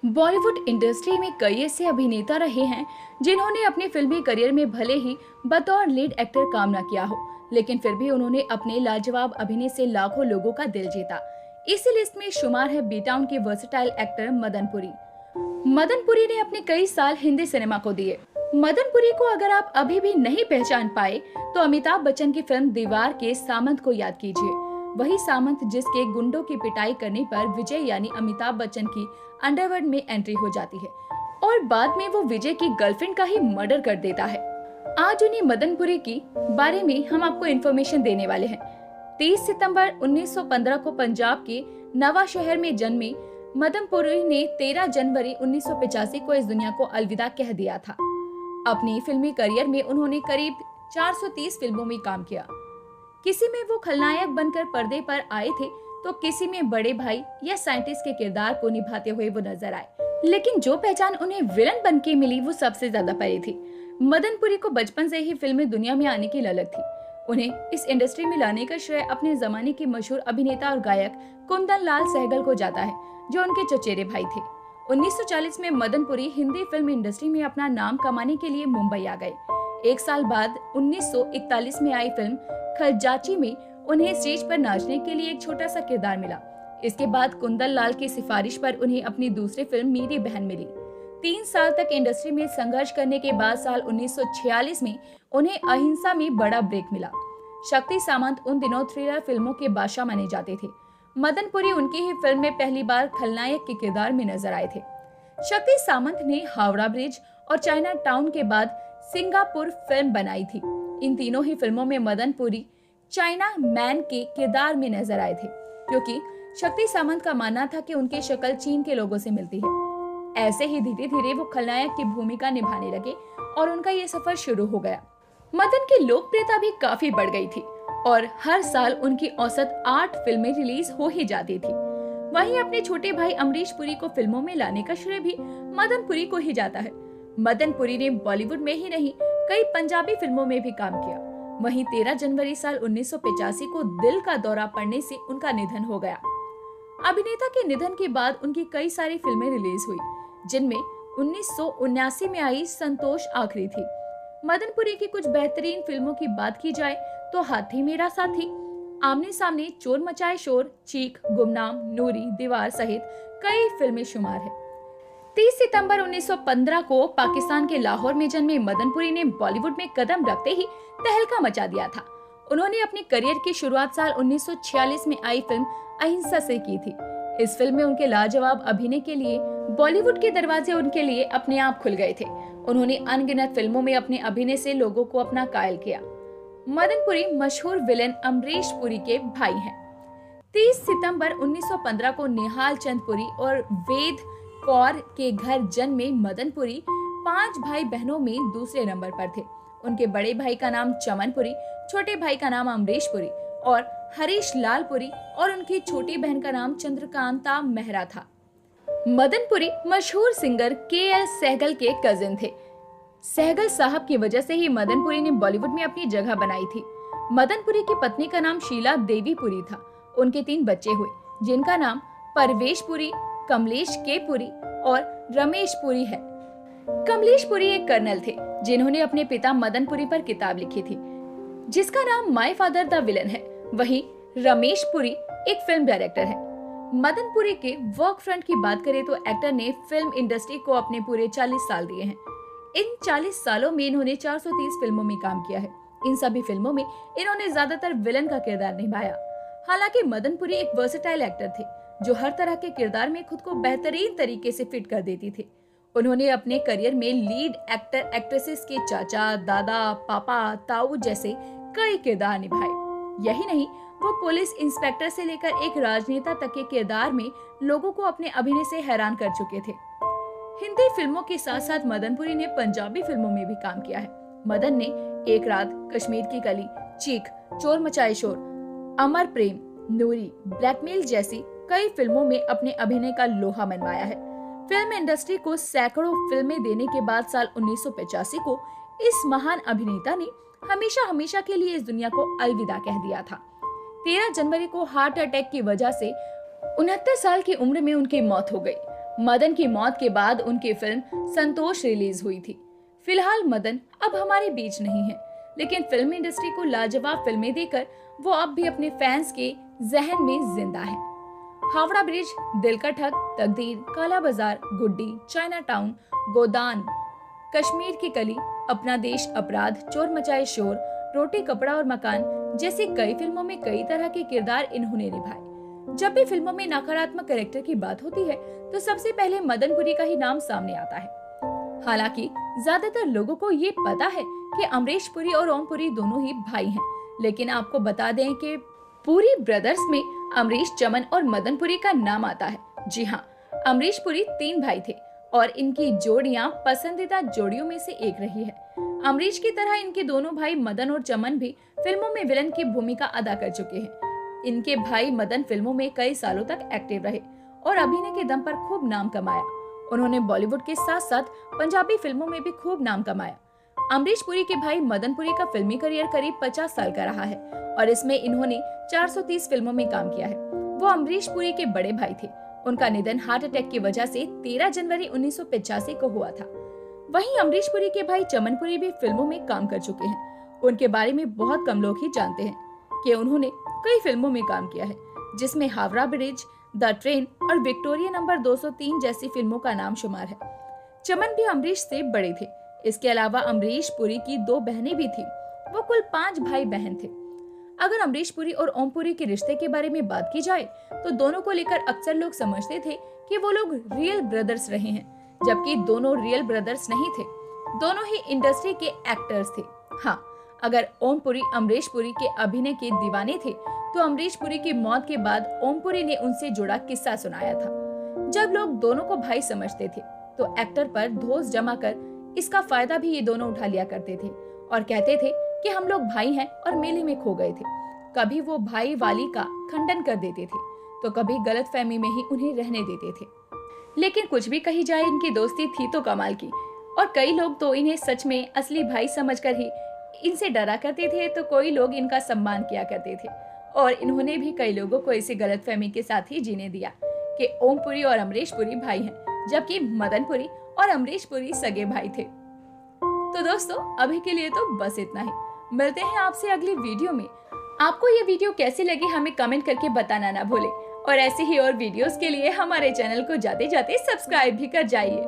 Bollywood industry में कई ऐसे अभिनेता रहे हैं जिन्होंने अपने फिल्मी करियर में भले ही बतौर लीड एक्टर काम न किया हो, लेकिन फिर भी उन्होंने अपने लाजवाब अभिनय से लाखों लोगों का दिल जीता। इसी लिस्ट में शुमार है बी टाउन के वर्सेटाइल एक्टर मदन पुरी। मदन पुरी ने अपने कई साल हिंदी सिनेमा को दिए। मदन पुरी को अगर आप अभी भी नहीं पहचान पाए तो अमिताभ बच्चन की फिल्म दीवार के सामंत को याद कीजिए। वही सामंत जिसके गुंडों की पिटाई करने पर विजय यानी अमिताभ बच्चन की अंडरवर्ल्ड में एंट्री हो जाती है और बाद में वो विजय की गर्लफ्रेंड का ही मर्डर कर देता है। आज उन्हीं मदन पुरी की बारे में हम आपको इन्फॉर्मेशन देने वाले हैं। 30 सितंबर 1915 को पंजाब के नवा शहर में जन्मे मदन पुरी ने 13 जनवरी 1985 को इस दुनिया को अलविदा कह दिया था। अपनी फिल्मी करियर में उन्होंने करीब 430 फिल्मों में काम किया। किसी में वो खलनायक बनकर पर्दे पर आए थे तो किसी में बड़े भाई या साइंटिस्ट के किरदार को निभाते हुए वो नजर आए, लेकिन जो पहचान उन्हें विलन बनके मिली वो सबसे ज्यादा परे थी। मदन पुरी को बचपन से ही फिल्मी दुनिया में आने की ललक थी। उन्हें इस इंडस्ट्री में लाने का श्रेय अपने जमाने के मशहूर अभिनेता और गायक कुंदन लाल सहगल को जाता है, जो उनके चचेरे भाई थे। 1940 में मदन पुरी हिंदी फिल्म इंडस्ट्री में अपना नाम कमाने के लिए मुंबई आ गए। एक साल बाद 1941 में आई फिल्म खलजाची में उन्हें स्टेज पर नाचने के लिए एक छोटा सा किरदार मिला। इसके बाद कुंदन लाल की सिफारिश पर उन्हें अपनी दूसरी फिल्म मेरी बहन मिली। 3 साल तक इंडस्ट्री में संघर्ष करने के बाद साल 1946 में उन्हें अहिंसा में बड़ा ब्रेक मिला। शक्ति सामंत उन दिनों थ्रिलर फिल्मों के बादशाह माने जाते थे। मदन पुरी उनकी ही फिल्म में पहली बार खलनायक के किरदार में नजर आए थे। शक्ति सामंत ने हावड़ा ब्रिज और चाइना टाउन के बाद सिंगापुर फिल्म बनाई थी। इन तीनों ही फिल्मों में मदन पुरी चाइना मैन के किरदार में नजर आए थे, क्योंकि शक्ति सामंत का मानना था कि उनकी शक्ल चीन के लोगों से मिलती है। ऐसे ही धीरे धीरे वो खलनायक की भूमिका निभाने लगे और उनका ये सफर शुरू हो गया। मदन की लोकप्रियता भी काफी बढ़ गई थी और हर साल उनकी औसत 8 फिल्में रिलीज हो ही जाती थी। वहीं अपने छोटे भाई अमरीश पुरी को फिल्मों में लाने का श्रेय भी मदन पुरी को ही जाता है। मदन पुरी ने बॉलीवुड में ही नहीं कई पंजाबी फिल्मों में भी काम किया। वहीं 13 जनवरी साल 1985 को दिल का दौरा पड़ने से उनका निधन हो गया। अभिनेता के निधन के बाद उनकी कई सारी फिल्में रिलीज हुई, जिनमें 1979 में आई संतोष आखिरी थी। मदन पुरी की कुछ बेहतरीन फिल्मों की बात की जाए तो हाथी मेरा साथी, आमने सामने, चोर मचाए शोर, चीख, गुमनाम, नूरी, दीवार सहित कई फिल्में शुमार है। 30 सितंबर 1915 को पाकिस्तान के लाहौर में जन्मे मदन पुरी ने बॉलीवुड में कदम रखते ही तहलका मचा दिया था। उन्होंने अपने करियर की शुरुआत साल 1946 में आई फिल्म अहिंसा से की थी। इस फिल्म में उनके लाजवाब अभिनय के लिए बॉलीवुड के दरवाजे उनके लिए अपने आप खुल गए थे। उन्होंने अनगिनत फिल्मों में अपने अभिनय से लोगों को अपना कायल किया। मदन पुरी मशहूर विलेन अमरीश पुरी के भाई हैं। 30 सितंबर 1915 को निहाल चंद पुरी और वेद कौर के घर जन्मे मदन पुरी 5 भाई बहनों में दूसरे नंबर पर थे। उनके बड़े भाई का नाम चमन पुरी, छोटे भाई का नाम अमरीश पुरी और हरीश लाल पुरी और उनकी छोटी बहन का नाम चंद्रकांता मेहरा था। मदन पुरी मशहूर सिंगर के.एल. सहगल के कजिन थे। सहगल साहब की वजह से ही मदन पुरी ने बॉलीवुड में अपनी जगह बनाई थी। मदन पुरी की पत्नी का नाम शीला देवी पुरी था। उनके 3 बच्चे हुए, जिनका नाम परवेश पुरी, कमलेश के पुरी और रमेश पुरी है। कमलेश पुरी एक कर्नल थे जिन्होंने अपने पिता मदन पुरी पर किताब लिखी थी, जिसका नाम माय फादर द विलन है। वहीं रमेश पुरी एक फिल्म डायरेक्टर है। मदन पुरी के वर्क फ्रंट की बात करें तो एक्टर ने फिल्म इंडस्ट्री को अपने पूरे 40 साल दिए हैं। इन 40 सालों में इन्होंने 430 फिल्मों में काम किया है। इन सभी फिल्मों में इन्होंने ज्यादातर विलन का किरदार निभाया। हालांकि मदन पुरी एक वर्सेटाइल एक्टर थे, जो हर तरह के किरदार में खुद को बेहतरीन तरीके से फिट कर देती थे। उन्होंने अपने करियर में लीड एक्टर एक्ट्रेसेस के चाचा, दादा, पापा, ताऊ जैसे कई किरदार निभाए। यही नहीं, वो पुलिस इंस्पेक्टर से लेकर एक राजनेता तक के किरदार में लोगों को अपने अभिनय से हैरान कर चुके थे। हिंदी फिल्मों के साथ साथ मदन पुरी ने पंजाबी फिल्मों में भी काम किया है। मदन ने एक रात, कश्मीर की कली, चीख, चोर मचाए शोर, अमर प्रेम, नूरी, ब्लैकमेल जैसी कई फिल्मों में अपने अभिनय का लोहा मनवाया है। फिल्म इंडस्ट्री को सैकड़ों फिल्में देने के बाद साल 1985 को इस महान अभिनेता ने हमेशा हमेशा के लिए इस दुनिया को अलविदा कह दिया था। 13 जनवरी को हार्ट अटैक की वजह से 69 साल की उम्र में उनकी मौत हो गई। मदन की मौत के बाद उनकी फिल्म संतोष रिलीज हुई थी। फिलहाल मदन अब हमारे बीच नहीं है, लेकिन फिल्म इंडस्ट्री को लाजवाब फिल्में देकर वो अब भी अपने फैंस के जहन में जिंदा है। हावड़ा ब्रिज, दिल का ठग, तकदीर, काला बाजार, गुड्डी, चाइना टाउन, गोदान, कश्मीर की कली, अपना देश, अपराध, चोर मचाए शोर, रोटी कपड़ा और मकान जैसी कई फिल्मों में कई तरह के किरदार इन्होंने निभाए। जब भी फिल्मों में नकारात्मक कैरेक्टर की बात होती है तो सबसे पहले मदनपुरी का ही नाम सामने आता है। हालांकि ज्यादातर लोगों को ये पता है कि अमरीश पुरी और ओम पुरी दोनों ही भाई हैं, लेकिन आपको बता दें कि पुरी ब्रदर्स में अमरीश, चमन और मदनपुरी का नाम आता है। जी हाँ, अमरीश पुरी 3 भाई थे और इनकी जोड़ियां पसंदीदा जोड़ियों में से एक रही है। अमरीश की तरह इनके दोनों भाई मदन और चमन भी फिल्मों में विलन की भूमिका अदा कर चुके हैं। इनके भाई मदन फिल्मों में कई सालों तक एक्टिव रहे और अभिनय के दम पर खूब नाम कमाया। उन्होंने बॉलीवुड के साथ साथ पंजाबी फिल्मों में भी खूब नाम कमाया। अमरीश पुरी के भाई मदन पुरी का फिल्मी करियर करीब 50 साल का रहा है और इसमें इन्होंने 430 फिल्मों में काम किया है। वो अमरीश पुरी के बड़े भाई थे। उनका निधन हार्ट अटैक की वजह से 13 जनवरी 1985 को हुआ था। वहीं अमरीश पुरी के भाई चमन पुरी भी फिल्मों में काम कर चुके हैं। उनके बारे में बहुत कम लोग ही जानते हैं कि उन्होंने कई फिल्मों में काम किया है, जिसमें हावड़ा ब्रिज, द ट्रेन और विक्टोरिया नंबर 203 जैसी फिल्मों का नाम शुमार है। चमन भी अमरीश से बड़े थे। इसके अलावा अमरीश पुरी की 2 बहनें भी थी। वो कुल 5 भाई बहन थे। अगर अमरीश पुरी और ओम पुरी के रिश्ते के बारे में बात की जाए तो दोनों को लेकर अक्सर लोग समझते थे कि वो लोग रियल ब्रदर्स रहे हैं, जबकि दोनों रियल ब्रदर्स नहीं थे। दोनों ही इंडस्ट्री के एक्टर्स थे। हाँ, अगर ओम पुरी अमरीश पुरी के अभिनय के दीवाने थे तो अमरीश पुरी की मौत के बाद ओम पुरी ने उनसे जुड़ा किस्सा सुनाया था। जब लोग दोनों को भाई समझते थे तो एक्टर पर धोस जमा कर इसका फायदा भी ये दोनों उठा लिया करते थे और कहते थे कि हम लोग भाई हैं और मेले में खो गए थे। कभी वो भाई वाली का खंडन कर देते थे तो कभी गलतफहमी में ही उन्हें रहने देते थे। लेकिन कुछ भी कही जाए, इनकी दोस्ती थी तो कमाल की और कई लोग तो इन्हें सच में असली भाई समझकर ही इनसे डरा करते थे, तो कोई लोग इनका सम्मान किया करते थे और इन्होंने भी कई लोगों को इसी गलतफहमी के साथ ही जीने दिया कि ओम पुरी और अमरीश पुरी भाई हैं, जबकि मदन पुरी और अमरीश पुरी सगे भाई थे। तो दोस्तों, अभी के लिए तो बस इतना ही। मिलते हैं आपसे अगली वीडियो में। आपको ये वीडियो कैसी लगी हमें कमेंट करके बताना ना भूलें और ऐसे ही और वीडियोस के लिए हमारे चैनल को जाते जाते सब्सक्राइब भी कर जाइए।